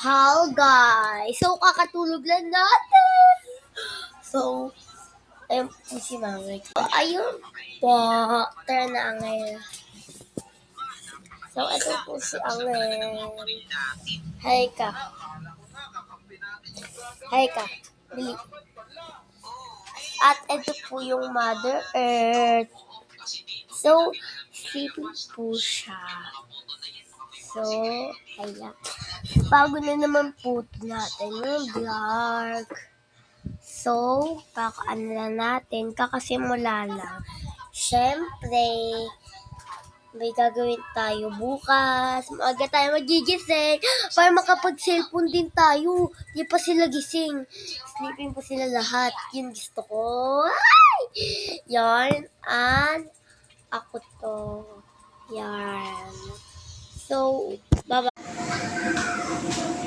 How guys? So, kakatulog lang natin. So, ayun po si Mami. Ayun po. Tara na, Angel. So, ito po si Angel. Hi ka. Hi ka. Bili. At ito po yung Mother Earth. So, sleeping po siya. So, ayan. Bago na naman po natin yung vlog. So, kakaano lang natin, kakasimula lang. Siyempre, may gagawin tayo bukas. Maaga tayo magigising para makapag-cellphone din tayo. Di pa sila gising. Sleeping pa sila lahat. Yun gusto ko. Ay! Yarn. And ako to. Yarn. So, bye-bye.